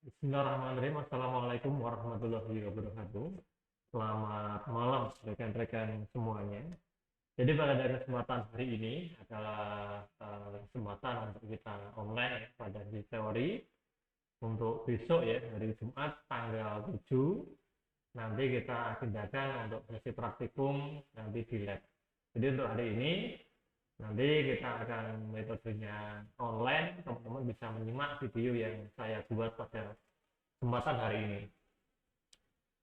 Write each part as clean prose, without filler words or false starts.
Bismillahirrahmanirrahim. Assalamualaikum warahmatullahi wabarakatuh. Selamat malam rekan-rekan semuanya. Jadi pada kesempatan hari ini adalah kesempatan untuk kita online ya, pada sesi teori untuk besok ya, hari Jumat tanggal 7. Nanti kita agendakan untuk sesi praktikum nanti di lab. Jadi untuk hari ini nanti kita akan metodenya online, teman-teman bisa menyimak video yang saya buat pada kesempatan hari ini.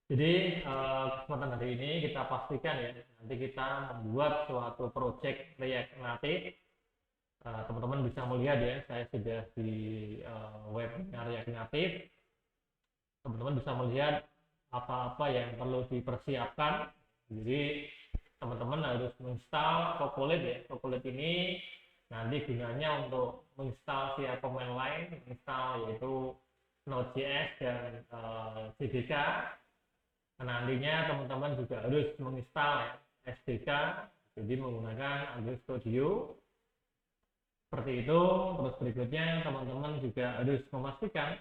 Jadi kesempatan hari ini kita pastikan ya, nanti kita membuat suatu project React Native. Teman-teman bisa melihat ya, saya sudah di webinar React Native. Teman-teman bisa melihat apa-apa yang perlu dipersiapkan. Jadi teman-teman harus menginstal Copilot ya. Copilot ini nanti gunanya untuk menginstal via command line, menginstal yaitu Node.js dan JDK. Nantinya teman-teman juga harus menginstal SDK, jadi menggunakan Android Studio. Seperti itu. Terus berikutnya teman-teman juga harus memastikan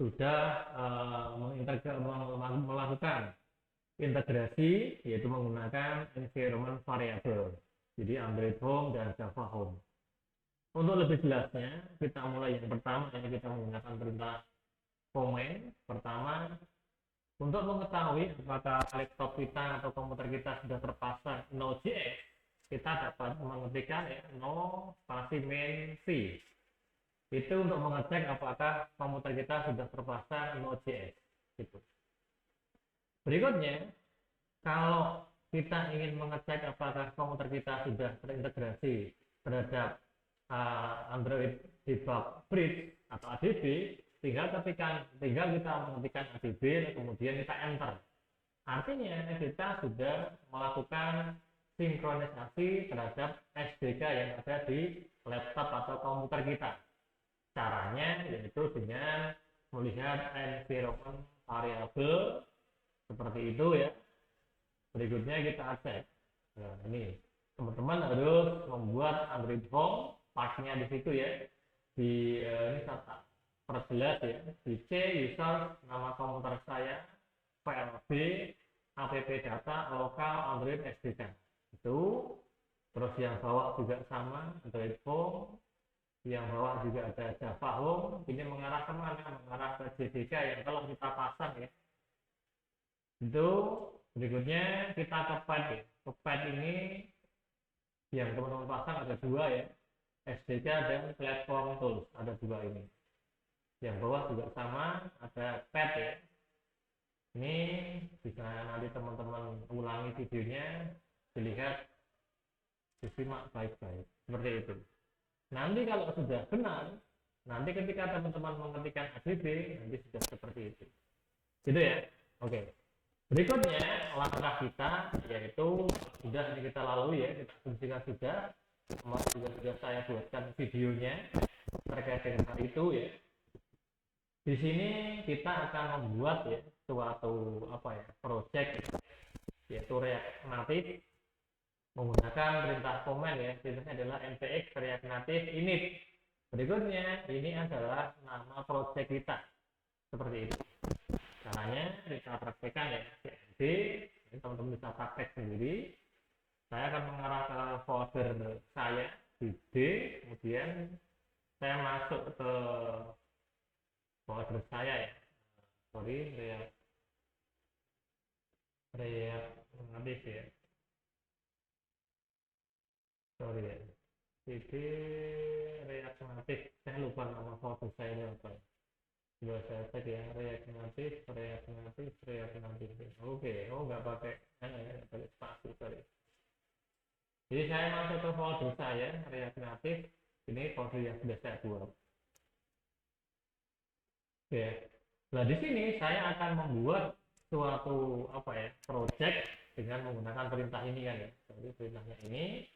sudah melakukan integrasi, yaitu menggunakan environment variable, jadi Android Home dan Java Home. Untuk lebih jelasnya, kita mulai yang pertama, kita menggunakan perintah command. Pertama, untuk mengetahui apakah laptop kita atau komputer kita sudah terpasang Node.js, kita dapat mengetikkan ya, no spasi main v. Itu untuk mengecek apakah komputer kita sudah terpasang Node.js. Gitu. Berikutnya, kalau kita ingin mengecek apakah komputer kita sudah terintegrasi terhadap Android Debug Bridge atau ADB, tinggal kita mengetikkan ADB kemudian kita enter. Artinya kita sudah melakukan sinkronisasi terhadap SDK yang ada di laptop atau komputer kita. Caranya yaitu dengan melihat environment variable seperti itu ya. Berikutnya kita accept. Nah, ini teman-teman harus membuat Android Home partnya di situ ya. Di ini saya perjelas ya. Di C user nama komputer saya, file B, app data, lokal Android SDK. Itu. Terus yang bawah juga sama, Android Home. Yang bawah juga ada Java Home. Ini mengarah kemana? Mengarah ke JDK yang kalau kita pasang ya. Itu. Berikutnya kita ke pad ya. Ke pad ini yang teman-teman pasang ada dua ya, SDK dan platform tools, ada dua ini. Yang bawah juga sama, ada pad ya. Ini bisa nanti teman-teman ulangi videonya, dilihat, disimak baik-baik seperti itu. Nanti kalau sudah benar, nanti ketika teman-teman mengetikkan ADB, nanti sudah seperti itu. Gitu ya. Oke. Berikutnya langkah kita yaitu sudah kita lalui ya, kita fungsikan sudah, kemarin sudah saya buatkan videonya terkait dengan hal itu ya. Di sini kita akan membuat ya suatu project yaitu React Native menggunakan perintah command ya. Perintahnya adalah npx React Native init. Berikutnya ini adalah nama project kita seperti itu. Caranya kita praktekkan ya, CMD, teman-teman bisa praktek sendiri. Saya akan mengarah ke folder saya di D, kemudian saya masuk ke folder saya ya, React Native ya, ya, CD React Native, saya lupa nama folder saya apa. Sudah saya cek ya, React Native. Oke, nggak pakai spasi, sorry. Jadi saya masuk ke folder saya, React Native. Ini folder yang sudah saya buat. Oke. Nah di sini saya akan membuat suatu project dengan menggunakan perintah ini kan ya. Jadi perintahnya ini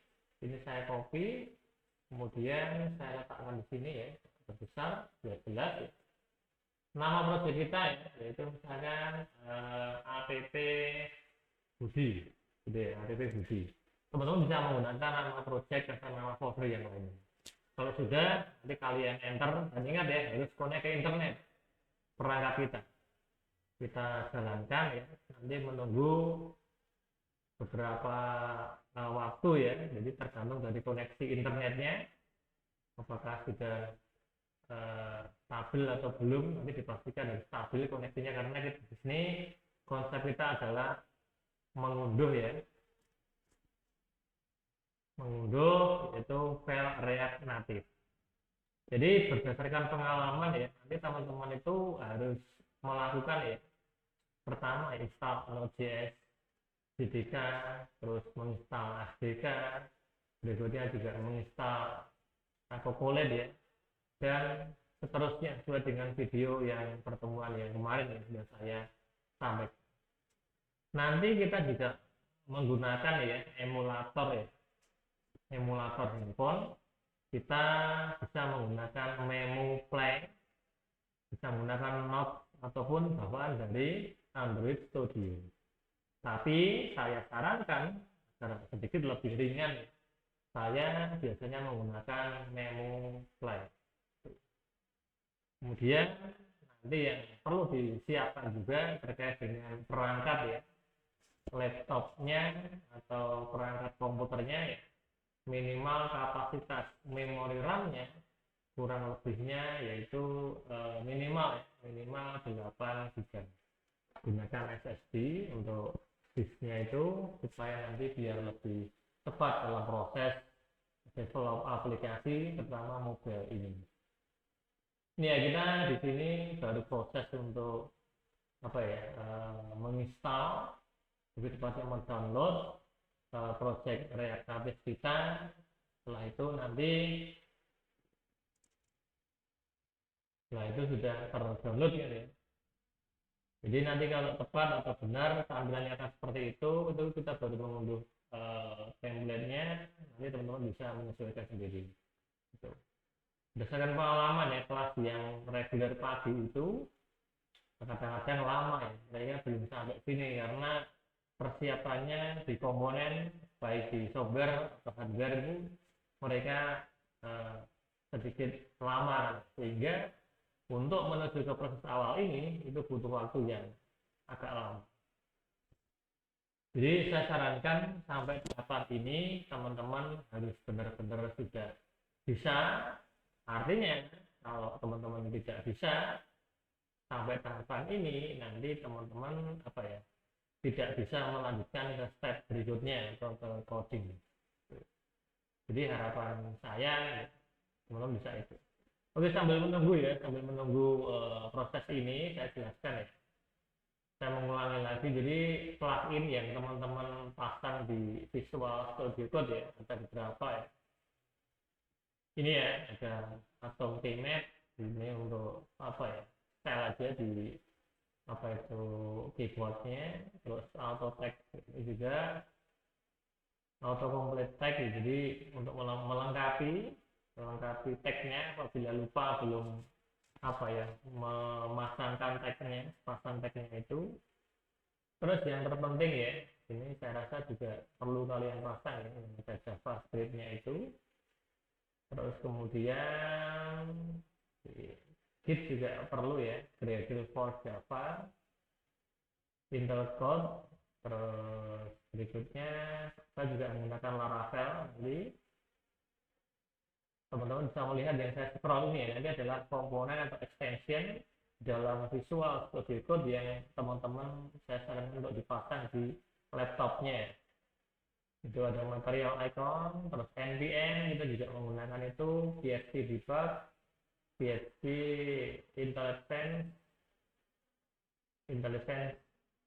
saya copy, kemudian saya letakkan di sini ya, besar, jelas ya. Nama project kita ya, yaitu misalkan app Budi, gitu ya, app Budi. Teman-teman bisa menggunakan nama project atau nama folder yang lain. Kalau sudah, nanti kalian enter, dan ingat ya, harus connect ke internet. perangkat kita jalankan ya, nanti menunggu beberapa waktu ya, jadi tergantung dari koneksi internetnya apakah sudah stabil atau belum. Nanti dipastikan harus stabil koneksinya, karena kita di sini konsep kita adalah mengunduh ya, mengunduh itu file React Native. Jadi berdasarkan pengalaman ya, nanti teman-teman itu harus melakukan ya, pertama install Node.js JDK, terus menginstal SDK, berikutnya juga menginstal Cocolet ya, dan seterusnya sesuai dengan video yang pertemuan yang kemarin yang sudah saya sampaikan. Nanti kita juga menggunakan ya emulator ya, emulator handphone. Kita bisa menggunakan MemoPlay, bisa menggunakan Node ataupun bawaan dari Android Studio. Tapi saya sarankan agar sedikit lebih ringan, saya biasanya menggunakan MemoPlay. Kemudian nanti yang perlu disiapkan juga terkait dengan perangkat ya, laptopnya atau perangkat komputernya ya, minimal kapasitas memori RAM-nya kurang lebihnya yaitu minimal 8 GB. Gunakan SSD untuk disknya itu supaya nanti biar lebih cepat dalam proses develop aplikasi terutama mobile ini. Ini ya, kita di sini baru proses untuk menginstal, lebih tepatnya mendownload project React Native kita. Setelah itu sudah terdownload ya. Jadi nanti kalau tepat atau benar tampilannya akan seperti itu kita baru mengunduh template-nya. Nanti teman-teman bisa menyesuaikan sendiri. Gitu. Berdasarkan pengalaman ya, kelas yang reguler pagi itu kadang-kadang lama ya, mereka belum sampai sini karena persiapannya di komponen baik di software atau hardware itu mereka sedikit lama, sehingga untuk menuju ke proses awal ini itu butuh waktu yang agak lama. Jadi saya sarankan sampai tahapan ini teman-teman harus benar-benar sudah bisa. Artinya kalau teman-teman tidak bisa sampai tahapan ini, nanti teman-teman tidak bisa melanjutkan ke step berikutnya atau ke coding. Jadi harapan saya teman-teman bisa itu. Oke, sambil menunggu proses ini saya jelaskan ya. Saya mengulangi lagi, jadi plugin yang teman-teman pasang di Visual Studio Code ya, ada beberapa ya. Ini ya, ada Atom Keymatte, ini untuk style aja di keyboardnya, terus auto tag ini juga auto complete tag ya, jadi untuk melengkapi tagnya apabila lupa belum memasangkan tagnya itu. Terus yang terpenting ya, ini saya rasa juga perlu kalian pasang ya, ada JavaScript-nya itu. Terus kemudian Git juga perlu ya, Gradle for Java, Intel Code. Terus berikutnya saya juga menggunakan Laravel. Jadi teman-teman bisa melihat yang saya scroll ini ya, ini adalah komponen atau extension dalam Visual Studio Code yang teman-teman saya sarankan untuk dipasang di laptopnya. Itu ada material icon, terus npm kita juga menggunakan itu, PHP debug, PHP intelligence,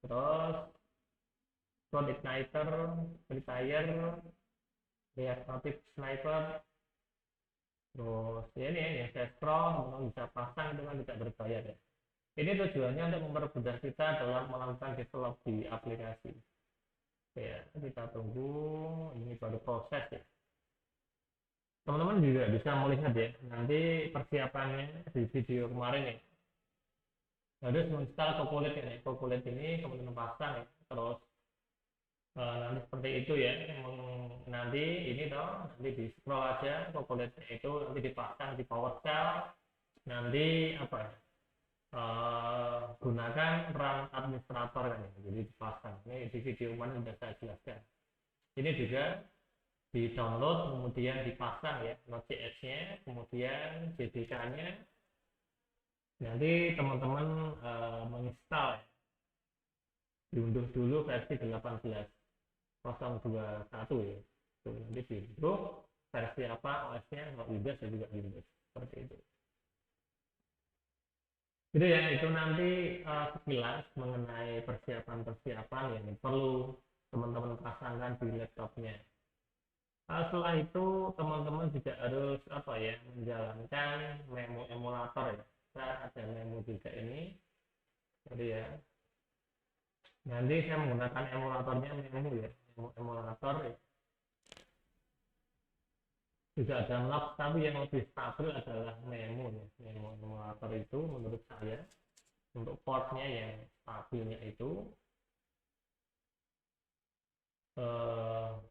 terus code igniter, retire, React Native sniper. Terus ini yang saya scroll, teman-teman bisa pasang, itu kan tidak berbayar ya. Ini tujuannya untuk mempermudah kita dalam melakukan develop di aplikasi. Ya, kita tunggu, ini baru proses ya. Teman-teman juga bisa melihat ya, nanti persiapannya di video kemarin ya. Harus menginstal Cocolet ya, Cocolet ini teman-teman pasang ya. Terus nanti seperti itu ya, nanti di scroll aja Cocolet itu nanti dipasang di PowerShell. Nanti gunakan RAM administrator kan ya. Jadi dipasang. Ini di video mana sudah saya jelaskan. Ini juga di download kemudian dipasang ya Node.js-nya, kemudian JDK-nya. Nanti teman-teman menginstal ya. Diunduh dulu versi 18.021 ya. Tuh, nanti diunduh versi apa OS-nya, kalau Windows ya juga Windows seperti itu. Jadi ya itu nanti sekilas mengenai persiapan-persiapan yang perlu teman-teman pasangkan di laptopnya. Setelah itu teman-teman juga harus apa ya menjalankan memo emulator ya. Saya ada memo juga ini. Jadi ya nanti saya menggunakan emulatornya memo ya, memo emulator ya. Juga ada NUX, tapi yang lebih stabil adalah memo ya. Memo emulator itu menurut saya untuk portnya yang stabilnya itu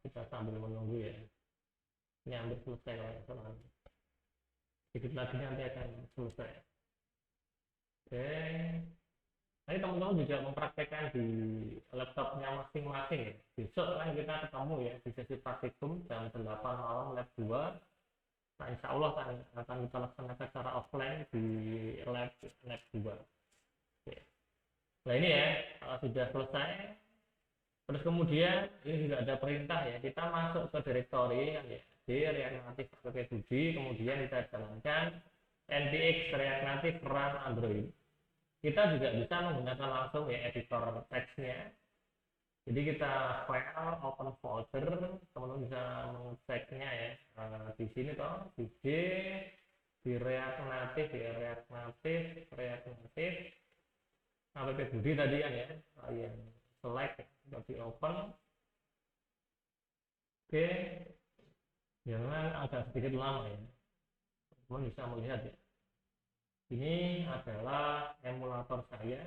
kita sambil menunggu ya. Ini hampir selesai kalau sedikit lagi nanti akan selesai. Oke. Nanti teman-teman juga mempraktekkan di laptopnya masing-masing ya. Besok kan kita ketemu ya di sesi praktikum jam 8 malam lab 2. Nah, insya Allah akan kita laksanakan secara offline di lab 2. Oke. Nah ini ya, kalau sudah selesai, terus kemudian ini juga ada perintah ya, kita masuk ke directory ya, di React Native pakai 7, kemudian kita jalankan npx React Native run Android. Kita juga bisa menggunakan langsung ya editor teksnya. Jadi kita file open folder, teman-teman bisa mengeceknya ya di sini toh, di React Native ya, React Native app budi tadi kan ya, yang select di open. Oke, jangan agak sedikit lama ya, teman bisa melihat ya. Ini adalah emulator saya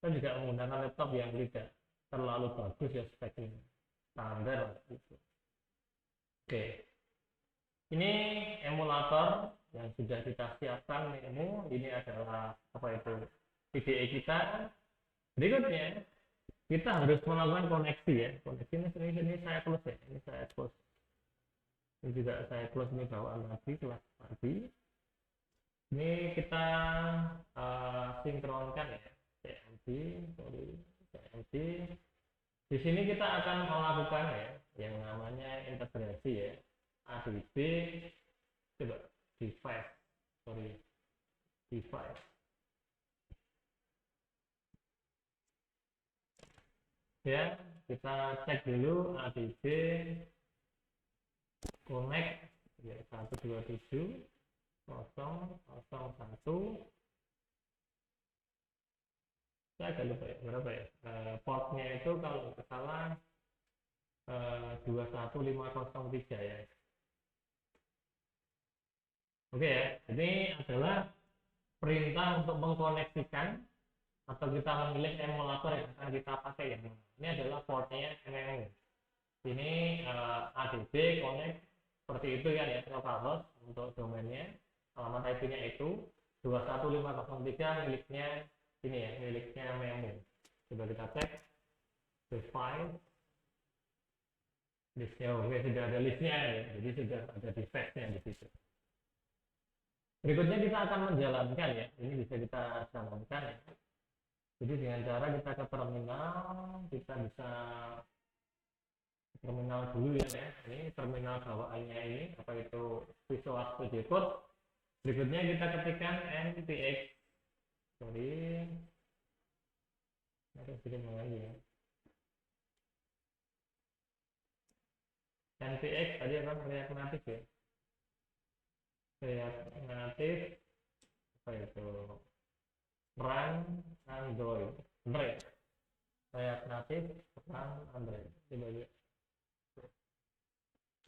juga menggunakan laptop yang tidak terlalu bagus ya speknya, standar gitu. Oke, ini emulator yang sudah kita siapkan memo. Ini adalah apa itu IDE kita. Berikutnya kita harus melakukan koneksi ya. Koneksi ini saya close ya, ini saya close. Ini juga saya close, ini bawaan tadi kelas tadi. Ini kita sinkronkan ya, CMD. Di sini kita akan melakukan ya yang namanya integrasi ya, ADB coba device. Ya, kita cek dulu ADB connect ya 127.0.1. Saya agak lupa ya berapa ya, portnya itu kalau nggak salah 21503 ya. Oke ya, ini adalah perintah untuk mengkoneksikan atau kita memilih emulator yang akan kita pakai ya. Ini adalah portnya MMU. Ini ADB connect seperti itu kan ya, localhost untuk domainnya, alamat IP-nya itu 21503 miliknya ini ya, miliknya memo. Coba kita cek device listnya. Oke, sudah ada listnya ya, jadi sudah ada device-nya di situ. Berikutnya kita akan menjalankan ya, ini bisa kita jalankan ya. Jadi dengan cara kita ke terminal, kita bisa terminal dulu ya, ini terminal bawaannya ini apa itu Visual Studio Code. Berikutnya kita ketikkan npx, harus bikin lagi ya, npx tadi apa, React Native ya, React Native apa itu run Android, bener ya, React Native run Android. Coba lihat,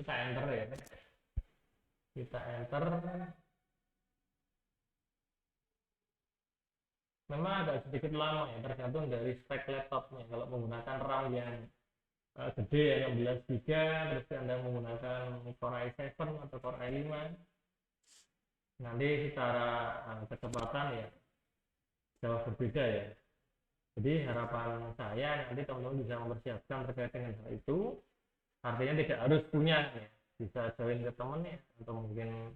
kita enter ya, kita enter. Memang agak sedikit lama ya, tergantung dari spek laptopnya. Kalau menggunakan RAM yang gede ya 16 GB, terus Anda menggunakan Core i7 atau Core i5, nanti secara kecepatan ya jauh berbeda ya. Jadi harapan saya nanti teman-teman bisa mempersiapkan terkait dengan hal itu. Artinya tidak harus punya ya, bisa join ke temennya atau mungkin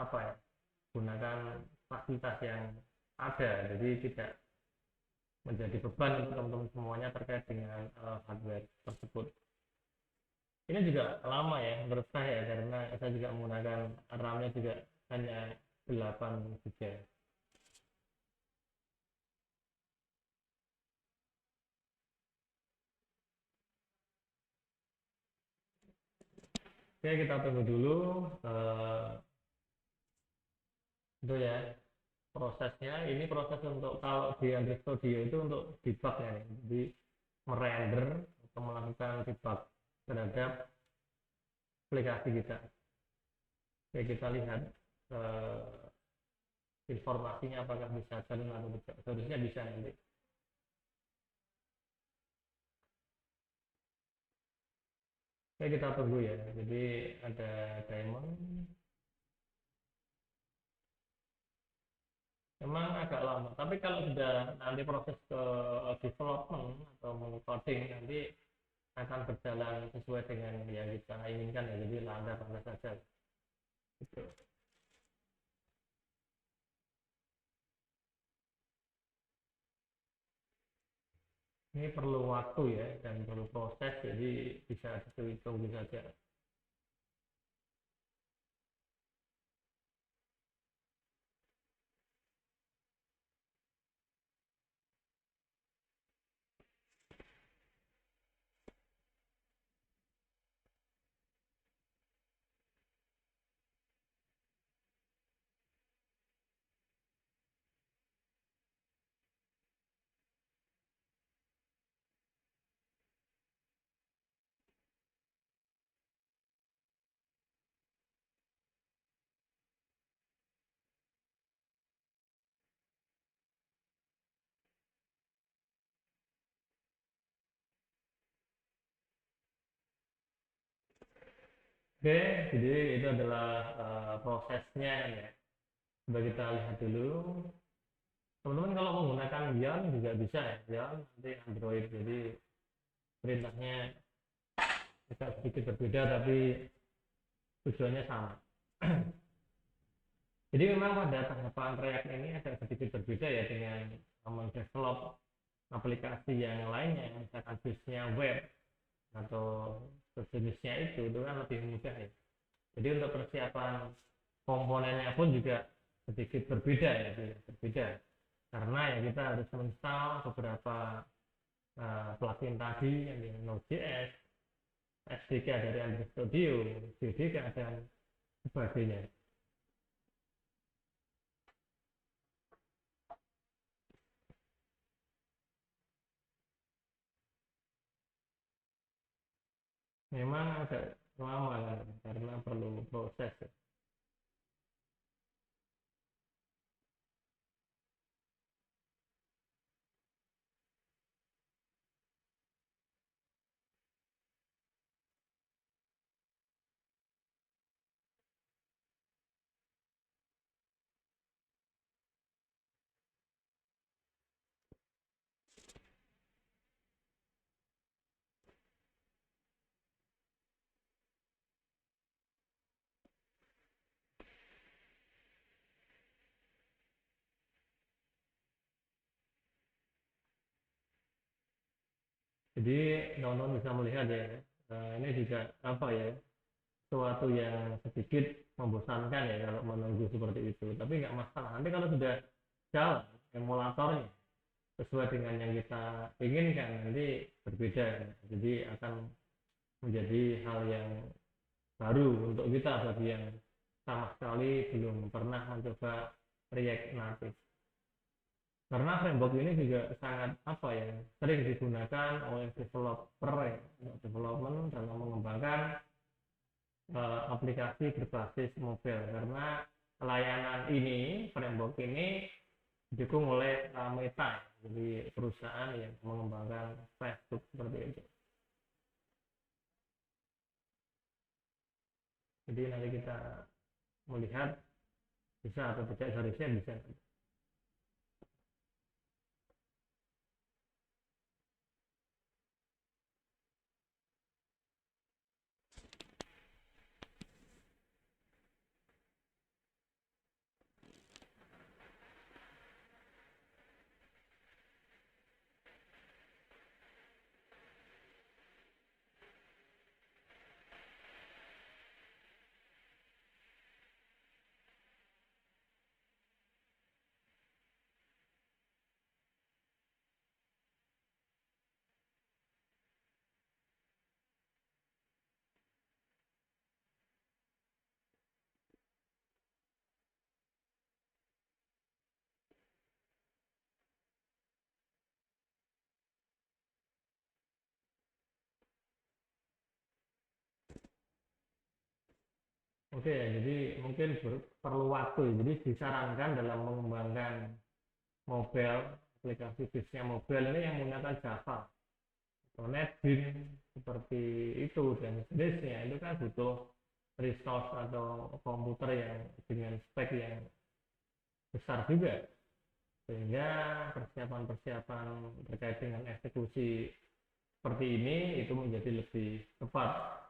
apa ya, gunakan fasilitas yang ada. Jadi tidak menjadi beban untuk teman-teman semuanya terkait dengan hardware tersebut. Ini juga lama ya menurut saya karena saya juga menggunakan RAM-nya juga hanya 8 GB. Oke, kita tunggu dulu itu ya prosesnya. Ini proses untuk kalau di Android Studio itu untuk debug ya nih. Jadi merender atau melakukan debug terhadap aplikasi kita. Oke, kita lihat eh, informasinya apakah bisa jalan atau tidak. Seharusnya bisa nanti. Oke, kita tunggu ya. Jadi ada diamond. Memang agak lama, tapi kalau sudah nanti proses ke development atau coding nanti akan berjalan sesuai dengan yang kita inginkan ya. Jadi lancar-lancar saja. Gitu. Ini perlu waktu ya dan perlu proses, jadi bisa ditunggu saja. Oke, jadi itu adalah prosesnya kan ya. Coba kita lihat dulu. Teman-teman kalau menggunakan Yon juga bisa ya, Yon nanti Android. Jadi perintahnya agak sedikit berbeda tapi tujuannya sama. Jadi memang pada tahapan React ini agak sedikit berbeda ya dengan mendevelop aplikasi yang lainnya, misalkan base-nya web atau sejenisnya itu kan lebih mudah ya. Jadi untuk persiapan komponennya pun juga sedikit berbeda ya, berbeda. Karena ya kita harus menginstal beberapa plugin tadi yang Node.js, SDK dari Android Studio, JDK dan sebagainya. Memang agak lama kan, karena perlu proses. Jadi teman-teman bisa melihat ya, ini juga apa ya, suatu yang sedikit membosankan ya kalau menunggu seperti itu. Tapi nggak masalah. Nanti kalau sudah jalan emulatornya sesuai dengan yang kita inginkan nanti berbeda. Jadi akan menjadi hal yang baru untuk kita bagi yang sama sekali belum pernah mencoba React Native. Karena framework ini juga sangat apa ya, sering digunakan oleh developer ya, untuk development dalam mengembangkan aplikasi berbasis mobile. Karena layanan ini, framework ini didukung oleh Meta, jadi perusahaan yang mengembangkan Facebook seperti itu. Jadi nanti kita melihat bisa atau tidak, seharusnya bisa. Oke ya, jadi mungkin perlu waktu ya. Jadi disarankan dalam mengembangkan mobile, aplikasi bisnisnya mobile ini yang menggunakan Java atau NetBeans seperti itu dan sejenisnya itu kan butuh resource atau komputer yang dengan spek yang besar juga, sehingga persiapan-persiapan terkait dengan eksekusi seperti ini itu menjadi lebih cepat.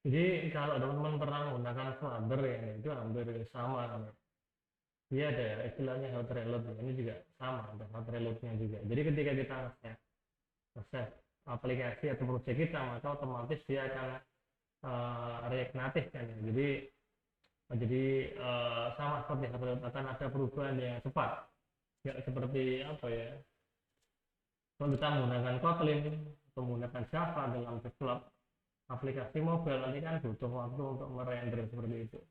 Jadi kalau teman-teman pernah menggunakan Flutter ya itu hampir sama. Dia ada istilahnya hot reload, ini juga sama, ada hot reloadnya juga. Jadi ketika kita nge-save aplikasi atau proyek kita, maka otomatis dia akan React Native kan ya. Jadi sama seperti hot reload, akan ada perubahan yang cepat, nggak seperti apa ya, kalau kita menggunakan Kotlin atau menggunakan Java dalam develop aplikasi mobile, nanti kan butuh waktu untuk merender seperti itu.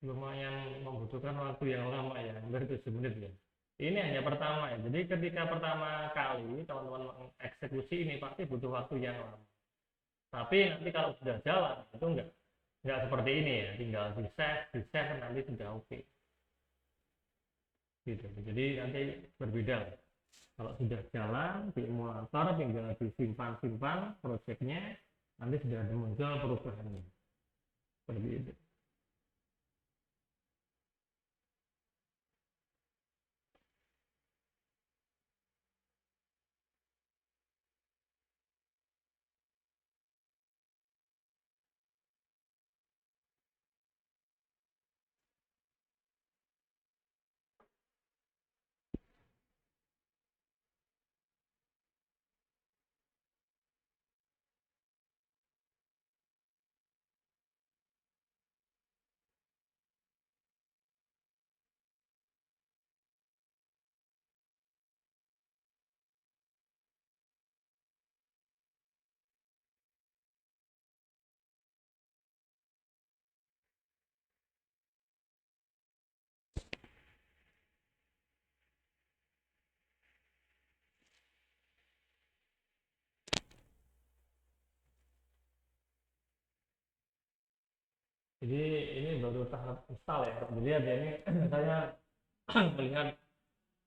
Lumayan membutuhkan waktu yang lama ya, hampir 7 menit ya. Ini hanya pertama ya. Jadi ketika pertama kali teman-teman mengeksekusi ini pasti butuh waktu yang lama. Tapi nanti kalau sudah jalan itu enggak seperti ini ya. Tinggal di save nanti sudah oke. Gitu. Jadi nanti berbeda. Kalau sudah jalan di emulator tinggal disimpan-simpan proyeknya, nanti sudah muncul perubahannya. Seperti itu. Jadi ini baru tahap install ya. Jadi ada ini saya melihat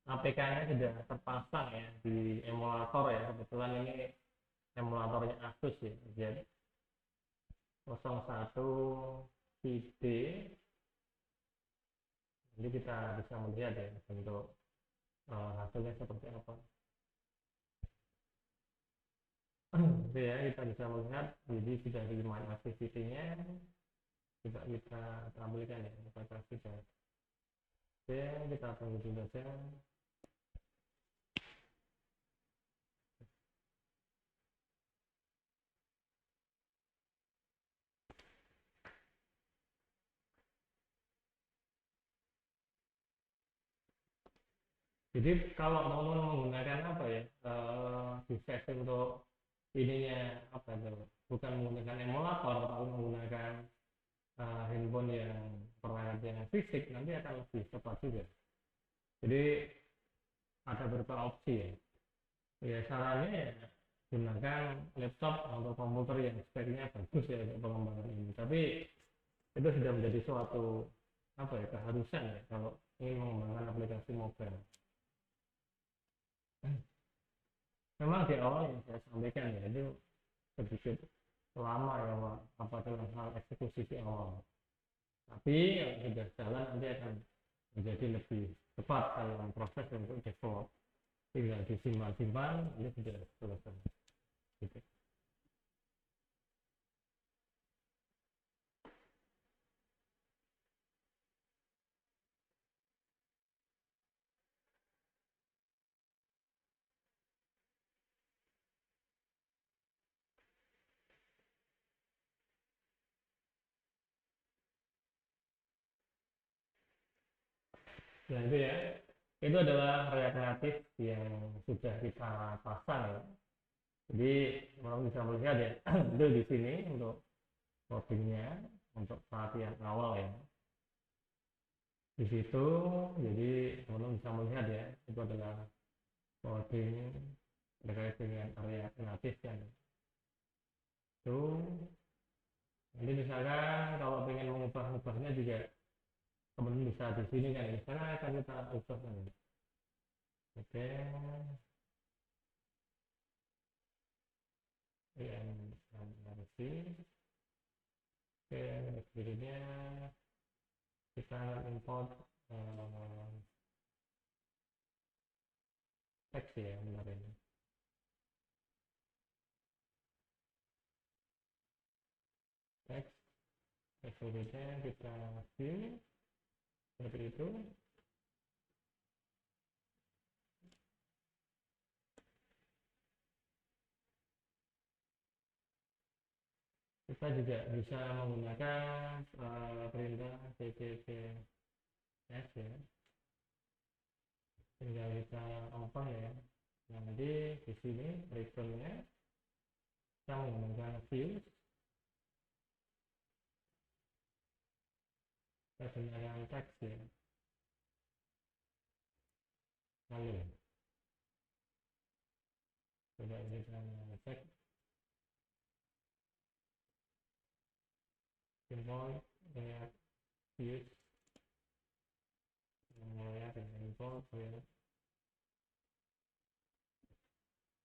APK-nya sudah terpasang ya di emulator ya. Kebetulan ini emulatornya Asus ya. Jadi 01 CD. Jadi kita bisa melihat ya bentuk hasilnya seperti apa. Oke ya, kita bisa melihat jadi sudah di my activity-nya juga kita tampilkan ya apakah sudah. Oke, kita tunggu dulu saja. Jadi kalau teman-teman menggunakan apa ya device untuk ininya apa itu bukan menggunakan emulator tapi menggunakan handphone yang perangkatnya fisik nanti akan lebih cepat juga. Jadi ada beberapa opsi ya. Ya sarannya ya gunakan laptop atau komputer yang speknya bagus ya untuk pengembangan ini. Tapi itu sudah menjadi suatu apa ya keharusan ya kalau ingin mengembangkan aplikasi mobile. Memang di awal yang saya sampaikan ya itu sedikit lama ya Pak, apa dalam hal eksekusi di awal. Tapi kalau sudah jalan nanti akan menjadi lebih cepat dalam proses untuk develop. Tinggal disimpan-simpan, ini sudah selesai. Gitu. Nah itu ya, itu adalah React Native yang sudah kita pasang ya. Jadi kalau bisa melihat ya, itu di sini untuk codingnya, untuk pelatihan awal ya. Di situ, jadi teman-teman bisa melihat ya, itu adalah coding terkait dengan React Native kan. Itu, nanti misalkan kalau pengen mengubah-ubahnya juga teman-teman bisa di sini kan. Misalnya akan kita ubah kan. Oke, yang versi. Oke, berikutnya kita import teks ya benar ini. Teks, berikutnya kita view seperti itu. Kita juga bisa menggunakan perintah cppf ya. Tinggal kita open ya. Nanti di sini return-nya kita menggunakan view. Kita gunakan teks ya. Lalu coba kita cek import React views ya dengan import ya.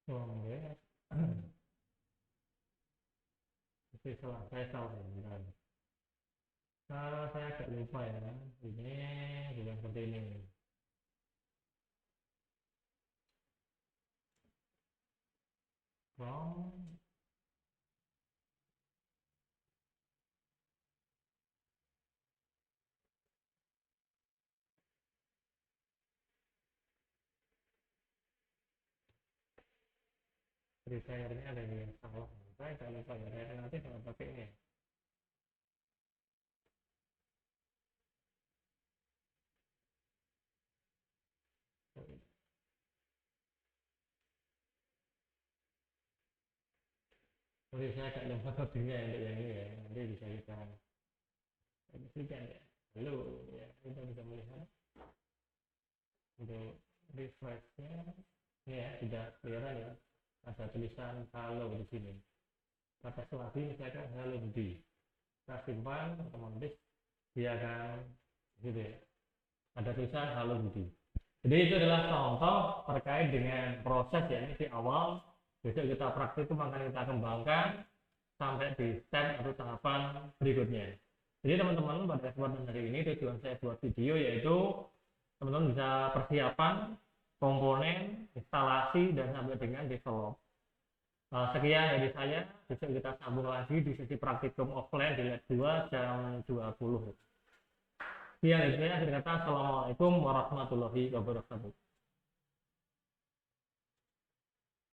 Oh ya. Oke, salah saya salah ya benar. Saya agak lupa ya. Ini bukan seperti ini. From repairnya ada yang salah. Saya agak lupa ya. Saya nanti kalau pakai ini. Oke, saya agak lupa codingnya untuk yang ini ya. Nanti bisa kita berikan ya. Lalu ya kita bisa melihat untuk refresh-nya ini ya sudah kelihatan ya. Ada tulisan halo di sini. Kata lagi misalkan halo Budi. Kita simpan otomatis dia akan gitu ya. Ada tulisan halo Budi. Jadi itu adalah contoh terkait dengan proses ya ini di awal. Besok kita praktikum akan kita kembangkan sampai di step atau tahapan berikutnya. Jadi teman-teman pada kesempatan hari ini tujuan saya buat video yaitu teman-teman bisa persiapan komponen, instalasi, dan sampai dengan develop. Sekian dari saya, besok kita sambung lagi di sesi praktikum offline di lab 2 jam 20. Sekian dari saya, akhir kata, Assalamualaikum warahmatullahi wabarakatuh.